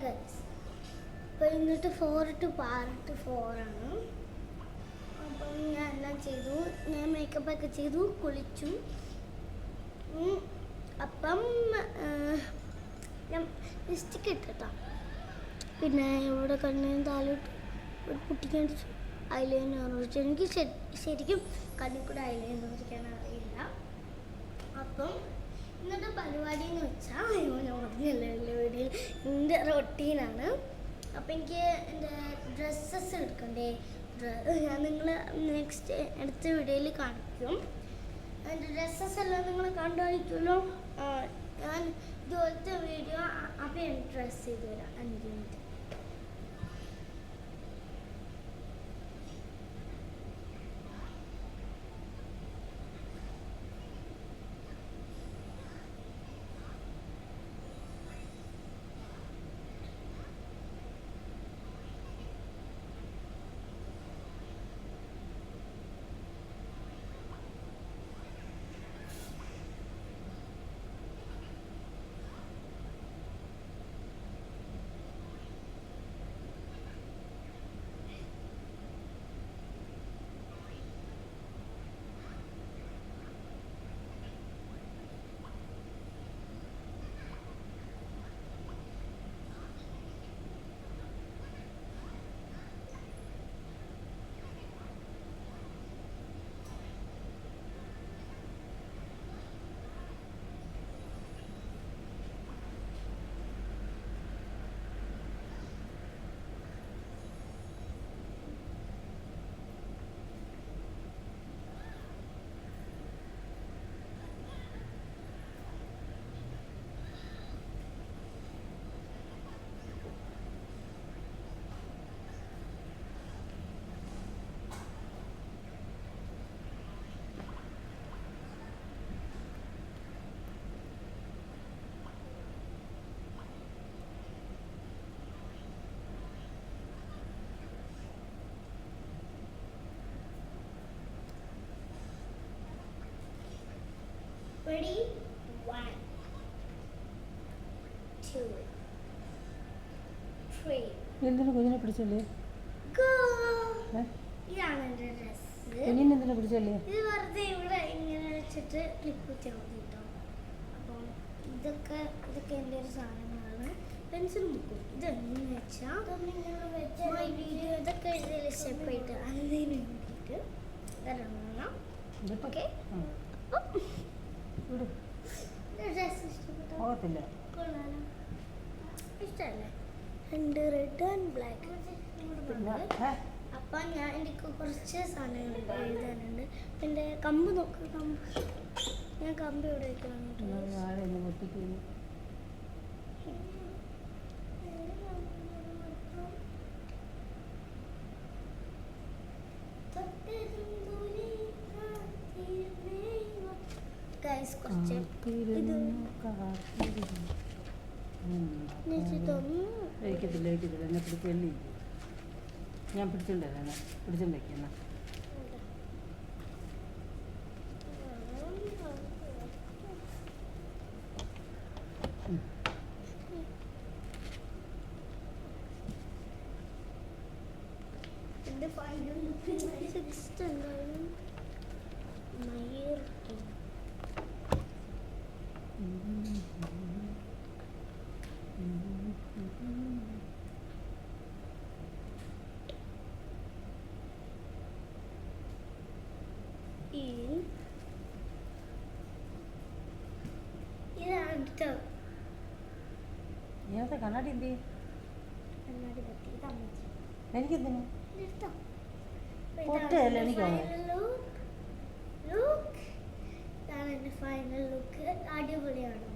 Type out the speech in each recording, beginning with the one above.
Guys. അപ്പോൾ ഇന്നിട്ട് 4 to part 4 ആണ്. അപ്പം ഞാൻ എല്ലാം ചെയ്തു. ഞാൻ മേക്കപ്പൊക്കെ ചെയ്തു, കുളിച്ചു. അപ്പം ഞാൻ ലിസ്റ്റിക്ക് ഇട്ടിട്ടോ. പിന്നെ ഇവിടെ കണ്ണിന് താലോട്ട് ഒരു കുട്ടിക്ക് അടിച്ചു ഐലൈനർ വരച്ചു. എനിക്ക് ശരിക്കും കണ്ണിൽ കൂടെ ഐലൈനർ വരയ്ക്കാൻ അറിയില്ല. അപ്പം ഇന്നത്തെ പരിപാടി എന്ന് വെച്ചാൽ ഞാൻ പറഞ്ഞില്ല വീഡിയോയിൽ എൻ്റെ റൊട്ടീനാണ്. അപ്പം എനിക്ക് എൻ്റെ ഡ്രസ്സസ് എടുക്കണ്ടേ, ഞാൻ നിങ്ങൾ നെക്സ്റ്റ് അടുത്ത വീഡിയോയിൽ കാണിക്കും. എൻ്റെ ഡ്രസ്സസ് എല്ലാം നിങ്ങൾ കണ്ടുപിടിക്കുമല്ലോ. ഞാൻ ഇതുപോലത്തെ വീഡിയോ അപ്പം ഡ്രസ്സ് ചെയ്ത് തരാം 5 മിനിറ്റ്. Ready? 1, 2, 3. എന്തിനാ കുഞ്ഞിനെ പിടിച്ചല്ലേ? Go. ഇതാണ് എൻ്റെ ഡ്രസ്സ്. കുഞ്ഞിനെ എന്തിനാ പിടിച്ചല്ലേ? ഇത് വെറുതെ ഇവിടെ ഇങ്ങനെ വെച്ചിട്ട് ക്ലിപ്പ് കുത്തിയാൽ മതി കേട്ടോ. അപ്പം ഇതൊക്കെ എൻ്റെ ഒരു സാധനങ്ങളാണ്. പെൻസിൽ മുക്കും. ഇതെന്ന് വെച്ചാൽ മൈ വീഡിയോ ഇതൊക്കെ ഇതിൽ സ്റ്റെപ്പായിട്ട് അതിന് വേണ്ടിയിട്ട് ഇതെല്ലാം. ഓക്കെ. ഡ്രസ്സ് ഇഷ്ടപ്പെട്ടോ? കൊള്ളാലോ. ഇഷ്ടമല്ലേ? രണ്ട് റെഡ് ആൻഡ് ബ്ലാക്ക്. അപ്പം എനിക്ക് കുറച്ച് സാധനങ്ങളുണ്ട് എഴുതാനുണ്ട്. എൻ്റെ കമ്പ് നോക്ക്. ഞാൻ കമ്പ് ഇവിടെ വയ്ക്കണം. ഗൈസ് കുറച്ച് ഞാൻ പിടിച്ചോണ്ടേ പിടിച്ചോണ്ടേക്കെന്നാ എൻ്റെ ഫൈനൽ ലുക്ക് 6 ഉണ്ടായിരുന്നു. ഇങ്ങനത്തെ കണ്ണാടി എന്ത് ചെയ്യും? എനിക്കെന്തിനു പൊട്ടല്ല എനിക്ക് ഫൈനൽ ലുക്ക് അടിപൊളിയാണ്.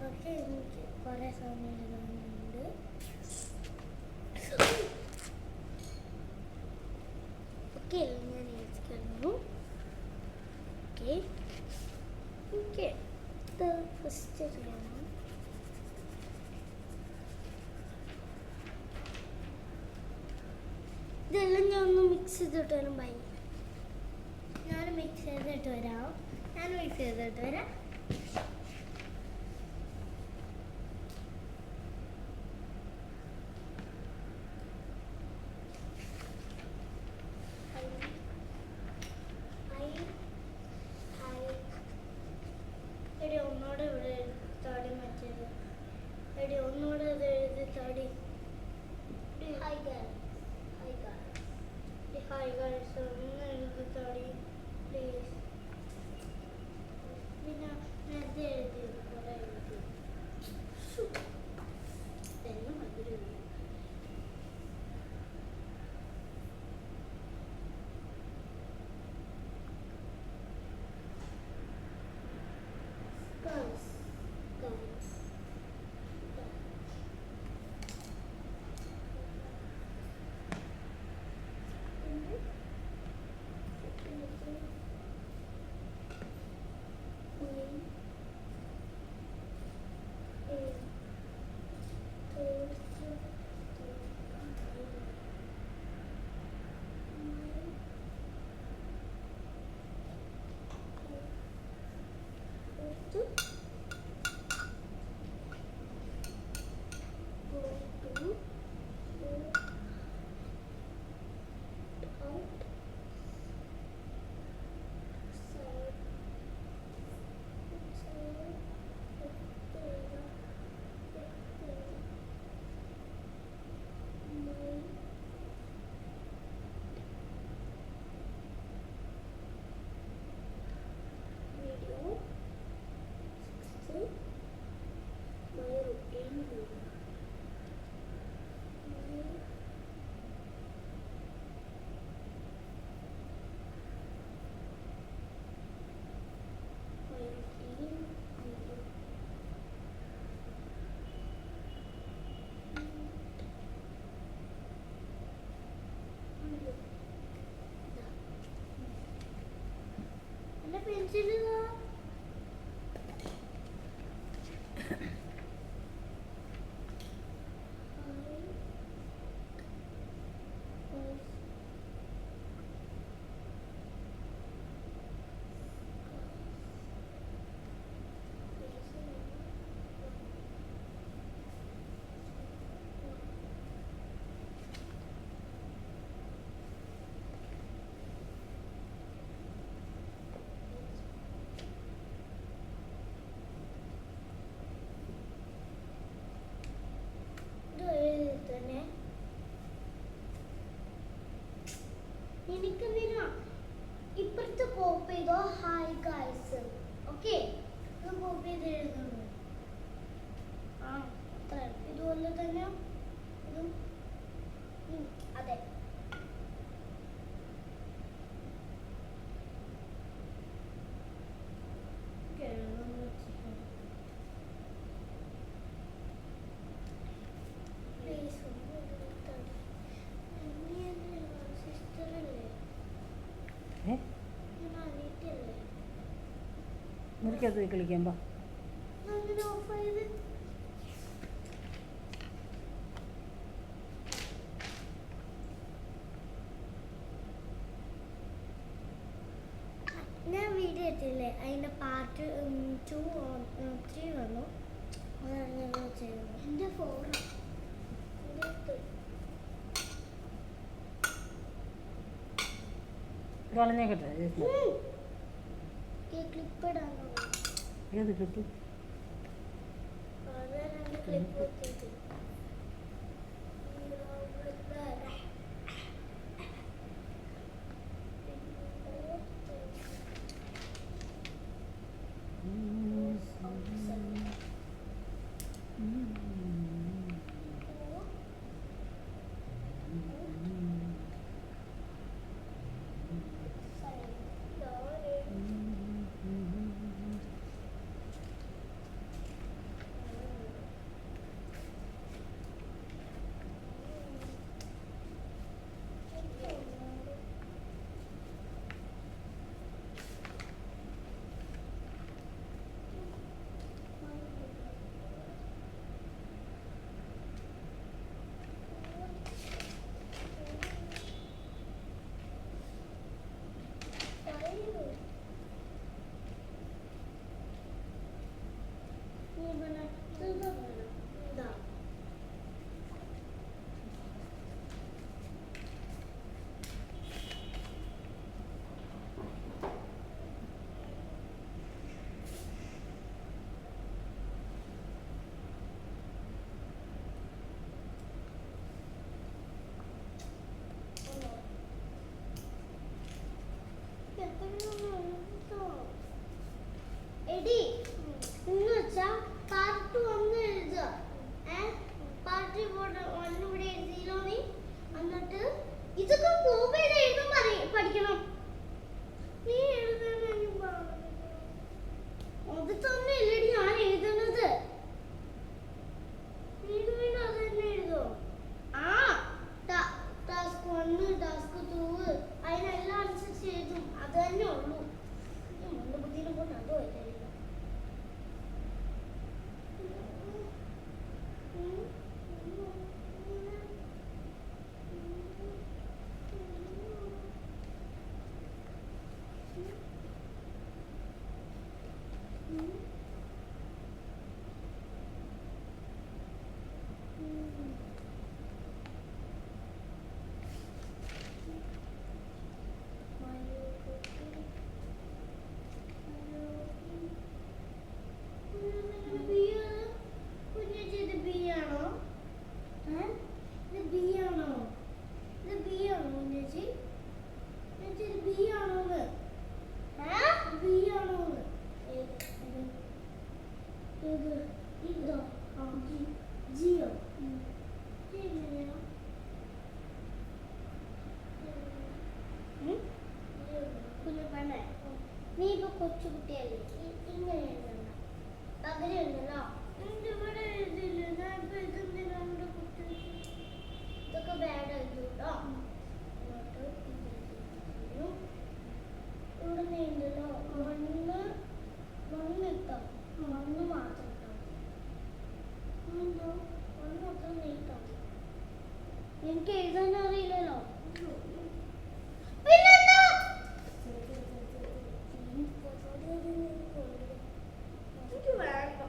ഓക്കെ, എനിക്ക് കുറേ സമയം എഴുതാനുണ്ട്. ഓക്കെ, ഞാൻ എഴുതി കഴിഞ്ഞു. ഓക്കെ ഓക്കെ ഇത് ഫസ്റ്റ് ചെയ്യണം. ഇതെല്ലാം ഞാൻ ഒന്ന് മിക്സ് ചെയ്തിട്ട് വരാം. ബൈ, ഞാൻ മിക്സ് ചെയ്തിട്ട് വരാം. എന്റെ പെൻസിൽ തന്നെ എനിക്ക് ഇപ്പുറത്ത് കോപ്പി ചെയ്തോ. ഹായ് ഗൈസ്, ഓക്കെ ഇത് കോപ്പി ചെയ്ത് എഴുതുന്നു. ആ അത്ര ഇതുപോലെ തന്നെ ഇതും അതെ. ഏ മുറിക്കകത്ത് പോയി കളിക്കുമ്പോൾ ഞാൻ വീഡിയോ ഇട്ടില്ലേ, അതിൻ്റെ പാർട്ട് 2 3 വന്നു. അതാണ് ഞങ്ങൾ ചെയ്യുന്നത്. എൻ്റെ ഫോൺ വളഞ്ഞേക്കട്ടെ. ക്ലിപ്പ് ഇടാനോ? ഏത് ക്ലിപ്പ്? ക്ലിപ്പ് വെച്ചിട്ട് കൊച്ചുകുട്ടിയല്ലേ ഇങ്ങനെ എഴുതണം അങ്ങനെ എഴുതണോ ഇവിടെ എഴുതില്ല ഞാൻ ഇപ്പൊ ഇതെന്തിനാണ് കുട്ടി ഇതൊക്കെ ബാഡ് ആയിരുന്നു കേട്ടോ ഇവിടെ നീന്തലോ മണ്ണ് ഇട്ടോ മണ്ണ് മാത്രം ഇട്ടോ മണ്ണ് മാത്രം നീട്ടോ എനിക്ക് എഴുതാൻ അറിയില്ലല്ലോ പിന്നെന്താ എനിക്ക് വേണ്ട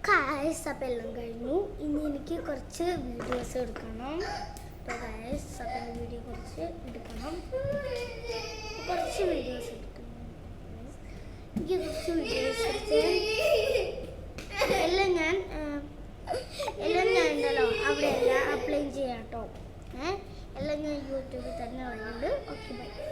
ഗായ്സ് അപ്പം എല്ലാം കഴിഞ്ഞു ഇനി എനിക്ക് കുറച്ച് വീഡിയോസ് എടുക്കണം അപ്പോൾ ഗായ്സ് അപ്പം വീഡിയോ കുറച്ച് എടുക്കണം കുറച്ച് വീഡിയോസ് എടുക്കണം എനിക്ക് കുറച്ച് വീഡിയോസ് എടുത്ത് എല്ലാം ഞാൻ ഉണ്ടല്ലോ അവിടെ എല്ലാം അപ്ലൈ ചെയ്യാം കേട്ടോ എല്ലാം ഞാൻ യൂട്യൂബിൽ തന്നെ വരുന്നുണ്ട് ഓക്കെ ബൈ